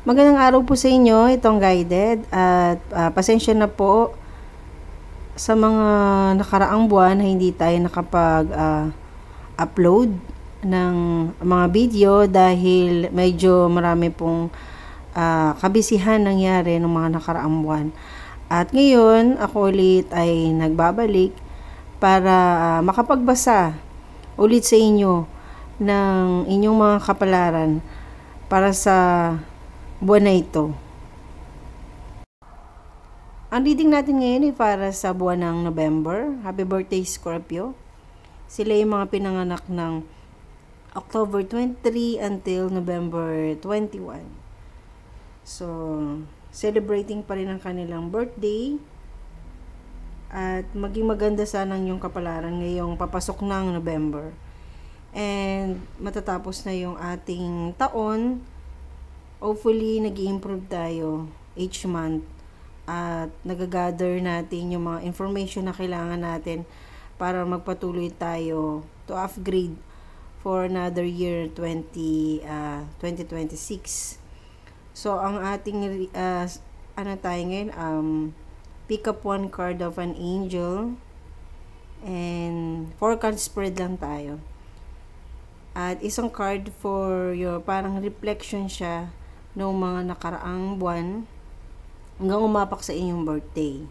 Magandang araw po sa inyo, itong guided at pasensya na po sa mga nakaraang buwan na hindi tayo nakapag-upload ng mga video dahil medyo marami pong kabisihan nangyari ng mga nakaraang buwan. At ngayon, ako ulit ay nagbabalik para makapagbasa ulit sa inyo ng inyong mga kapalaran para sa buwan na ito. Ang reading natin ngayon ay para sa buwan ng November. Happy birthday, Scorpio. Sila yung mga pinanganak ng October 23 until November 21. So, celebrating pa rin ang kanilang birthday. At maging maganda sana ang iyong kapalaran ngayong papasok ng November. And matatapos na yung ating taon. Hopefully, nag-i-improve tayo each month at nagagather natin yung mga information na kailangan natin para magpatuloy tayo to upgrade for another year 2026. So, ang ating tayo ngayon, pick up one card of an angel and 4 card spread lang tayo. At isang card for your parang reflection siya noong mga nakaraang buwan hanggang umapak sa inyong birthday.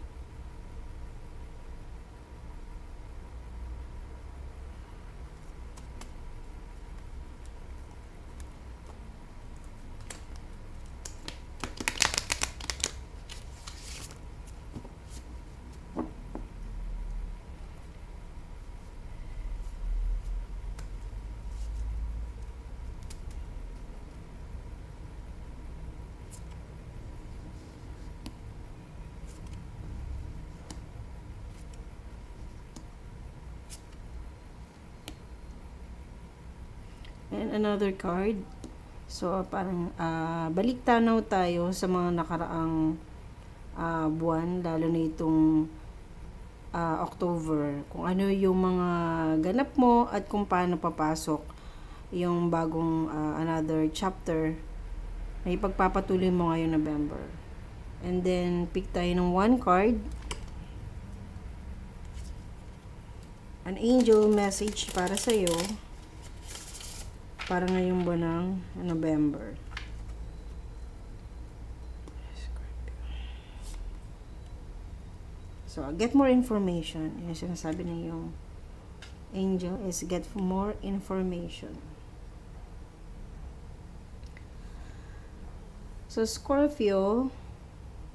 And another card. So, parang balik tanaw tayo sa mga nakaraang buwan, lalo na itong October. Kung ano yung mga ganap mo at kung paano papasok yung bagong another chapter na ipagpapatuloy mo ngayong November. And then, pick tayo ng one card. An angel message para sa'yo para ngayong buwan ng November. So, get more information. Yung sinasabi na yung angel is get more information. So, Scorpio,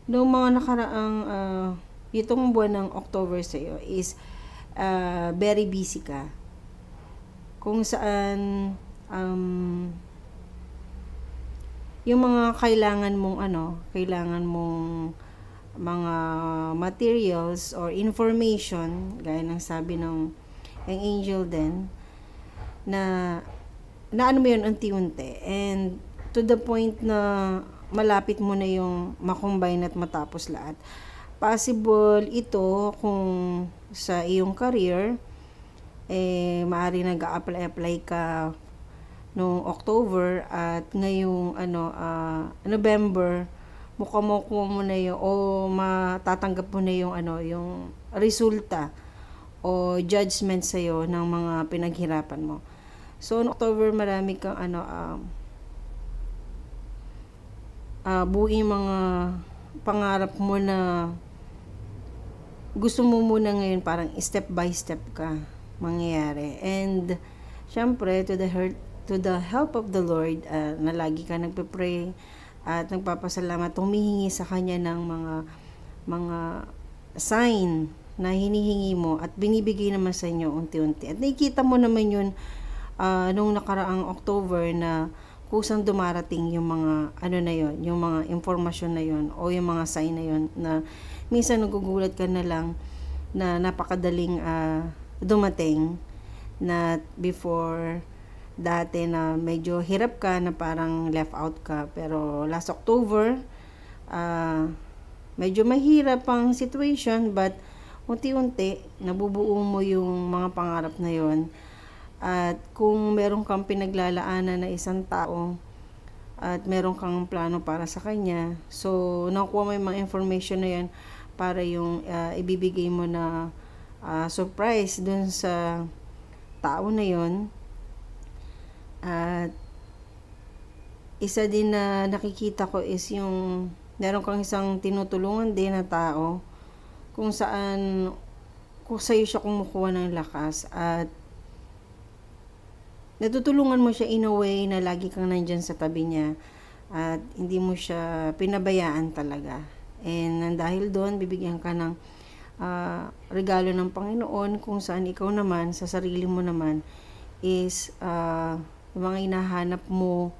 noong mga nakaraang itong buwan ng October sa iyo is very busy ka. Kung saan yung mga kailangan mong mga materials or information, gaya ng sabi ng angel din, na ano mo yun unti-unti, and to the point na malapit mo na yung makombine at matapos lahat. Possible ito kung sa iyong career, maaari nag-a-apply ka noong October at ngayong November makuha mo na yung o matatanggap mo na yung yung resulta o judgment sa iyo ng mga pinaghirapan mo. So in October marami kang buuin mga pangarap mo na gusto mo muna ngayon parang step by step ka mangyayari. And syempre to the help of the Lord, na lagi ka nagpe-pray at nagpapasalamat, humihingi sa Kanya ng mga sign na hinihingi mo at binibigay naman sa inyo unti-unti. At nakikita mo naman yun nung nakaraang October na kusang dumarating yung mga na yun, yung mga informasyon na yun o yung mga sign na yun na minsan nagugulat ka na lang na napakadaling dumating na before dati na medyo hirap ka na parang left out ka, pero last October medyo mahirap ang situation but unti-unti nabubuo mo yung mga pangarap na yon. At kung meron kang pinaglalaanan na isang tao at meron kang plano para sa kanya. So, nakuha mo yung mga information na yan para yung ibibigay mo na surprise dun sa tao na yon. At isa din na nakikita ko is yung meron kang isang tinutulungan din na tao kung saan kung sa'yo siya kumukuha ng lakas at natutulungan mo siya in a way na lagi kang nandyan sa tabi niya at hindi mo siya pinabayaan talaga. And dahil doon, bibigyan ka ng regalo ng Panginoon kung saan ikaw naman, sa sarili mo naman, is yung mga hinahanap mo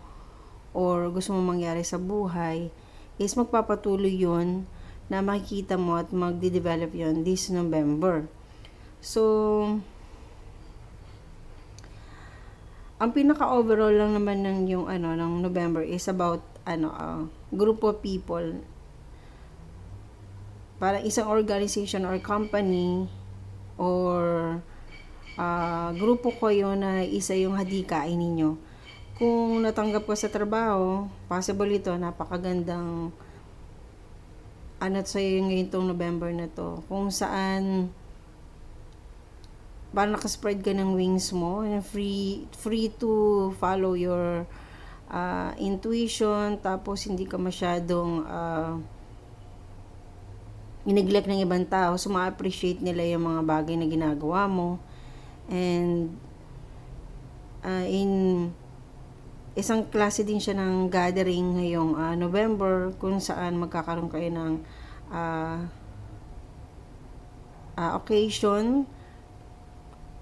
or gusto mo mangyari sa buhay, is magpapatuloy yon na makikita mo at magde-develop yon this November. So, ang pinaka-overall lang naman ng yung ng November is about group of people. Para isang organization or company or grupo kayo na isa yung hadikain ninyo. Kung natanggap ka sa trabaho, possible ito, napakagandang sa'yo ngayon itong November na to. Kung saan parang nakaspread ka ng wings mo, free to follow your intuition, tapos hindi ka masyadong i-neglect ng ibang tao, so ma-appreciate nila yung mga bagay na ginagawa mo. And in isang klase din siya ng gathering ngayong November, kung saan magkakaroon kayo ng occasion.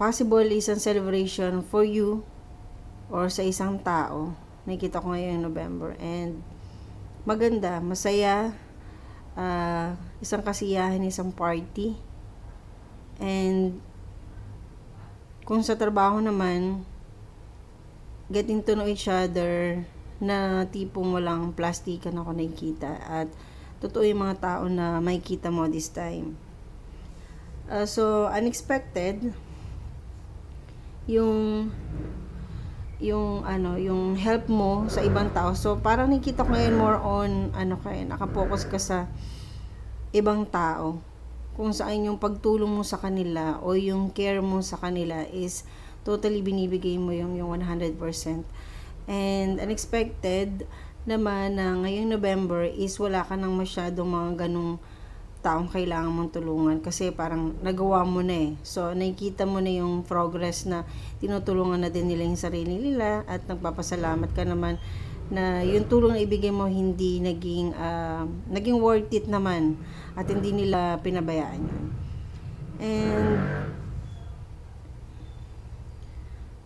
Possible isang celebration for you or sa isang tao. Nakikita ko ngayon November. And maganda, masaya, isang kasiyahan, isang party. And kung sa trabaho naman, getting to know each other na tipong walang plastikan ako nakikita. At totoo yung mga tao na makikita mo this time. So, unexpected, yung help mo sa ibang tao. So parang nakita ko ngayon more on naka-focus ka sa ibang tao, kung saan yung pagtulong mo sa kanila o yung care mo sa kanila is totally binibigay mo yung 100%. And unexpected naman na ngayong November is wala ka nang masyadong mga ganong taong kailangan mong tulungan kasi parang nagawa mo na eh. So, nakikita mo na yung progress na tinutulungan na din nila yung sarili nila at nagpapasalamat ka naman na yung tulong na ibigay mo hindi naging worth it naman at hindi nila pinabayaan yun. And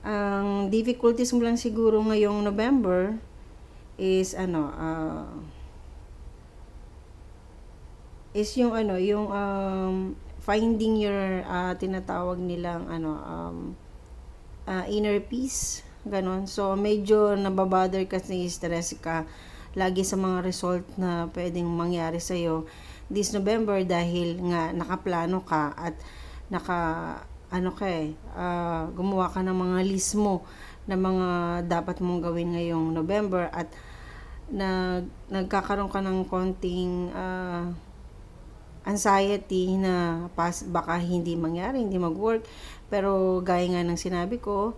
ang difficulties mo lang siguro ngayong November is yung finding your tinatawag nilang inner peace, ganon. So medyo nababother kasi stress ka lagi sa mga result na pwedeng mangyari sa iyo this November dahil nga nakaplano ka at gumawa ka ng mga list mo na mga dapat mong gawin ngayong November at nagkakaroon ka ng konting anxiety na baka hindi mangyari, hindi mag-work. Pero gaya nga ng sinabi ko,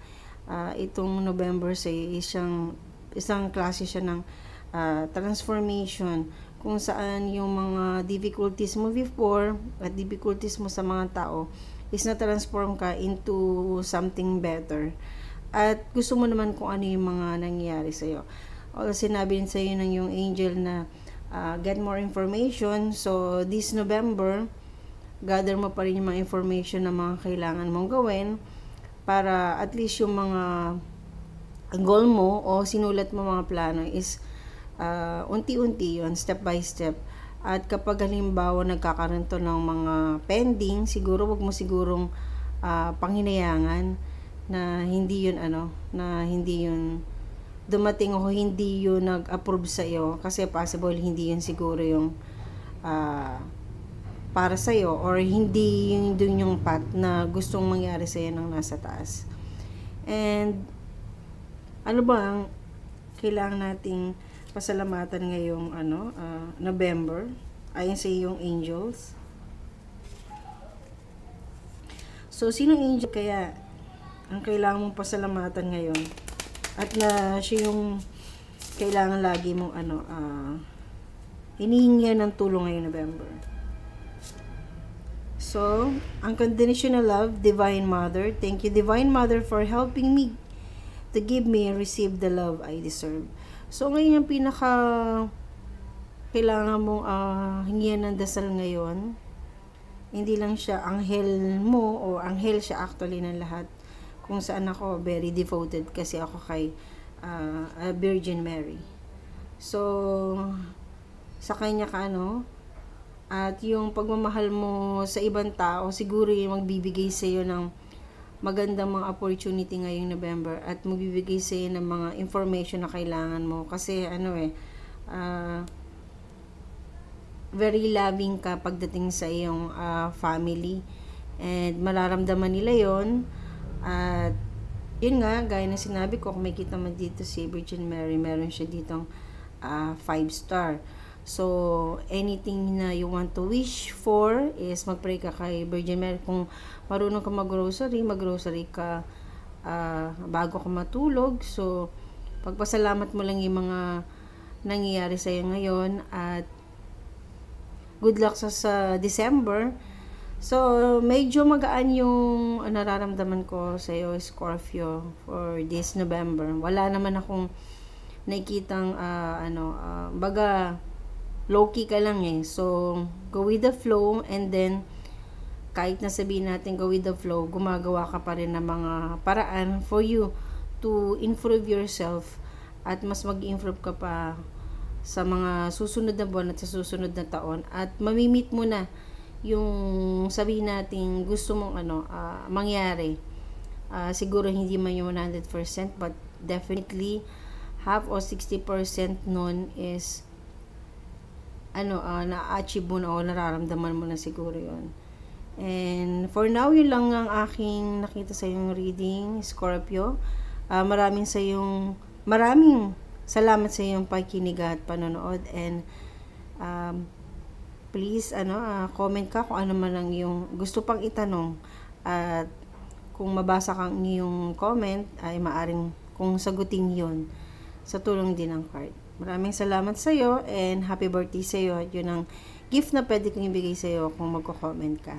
itong November isang klase siya ng transformation kung saan yung mga difficulties mo before at difficulties mo sa mga tao is na-transform ka into something better. At gusto mo naman kung ano yung mga nangyayari sa'yo. O sinabi din sa'yo ng yung angel na get more information. So, this November, gather mo pa rin yung mga information na mga kailangan mong gawin para at least yung mga goal mo o sinulat mo mga plano is unti-unti yun, step by step. At kapag halimbawa nagkakaroon to ng mga pending, siguro wag mo sigurong panghinayangan na hindi yun dumating o hindi yun nag-approve sa iyo kasi possible hindi yun siguro yung para sa iyo or hindi yun dun yung path na gustong mangyari sa iyo ng nasa taas. And ano ba ang kailangan nating pasalamatan ngayong November ayon sa iyong angels. So, sinong angel kaya ang kailangan mong pasalamatan ngayon? At na siya yung kailangan lagi mong hinihingi ng tulong ngayong November. So, unconditional love, Divine Mother. Thank you, Divine Mother, for helping me to give me and receive the love I deserve. So, ngayon yung pinaka kailangan mong hingihan ng dasal ngayon. Hindi lang siya anghel mo o anghel siya actually ng lahat. Kung saan ako very devoted kasi ako kay Virgin Mary. So, sa kanya ka at yung pagmamahal mo sa ibang tao, siguro yung magbibigay sa iyo ng magandang mga opportunity ngayong November at magbibigay sa iyo ng mga information na kailangan mo. Kasi very loving ka pagdating sa iyong family. And mararamdaman nila yon. At yun nga, gaya na sinabi ko, kung may kita man dito si Virgin Mary, meron siya ditong 5-star. So, anything na you want to wish for is mag-pray ka kay Virgin Mary. Kung marunong ka mag-grocery ka bago ka matulog. So, pagpasalamat mo lang yung mga nangyayari sa'yo ngayon at good luck sa December. So, medyo magaan yung nararamdaman ko sa'yo, Scorpio, for this November. Wala naman akong nakikitang baga low-key ka lang So, go with the flow, and then kahit na sabihin natin go with the flow, gumagawa ka pa rin ng mga paraan for you to improve yourself at mas mag-improve ka pa sa mga susunod na buwan at sa susunod na taon at mamimit mo na yung sabihin natin gusto mong mangyari. Siguro hindi man yung 100% but definitely half o 60% nun is na-achieve mo na o nararamdaman mo na siguro yon. And for now, yun lang ang aking nakita sa yung reading, Scorpio. Maraming salamat sa iyong pakikinig at panonood. And please, comment ka kung ano man ang iyong gusto pang itanong. At kung mabasa kang iyong comment, ay maaring kung sagutin yon sa tulong din ng card. Maraming salamat sa iyo and happy birthday sa iyo. Yun ang gift na pwede kong ibigay sa iyo kung magko-comment ka.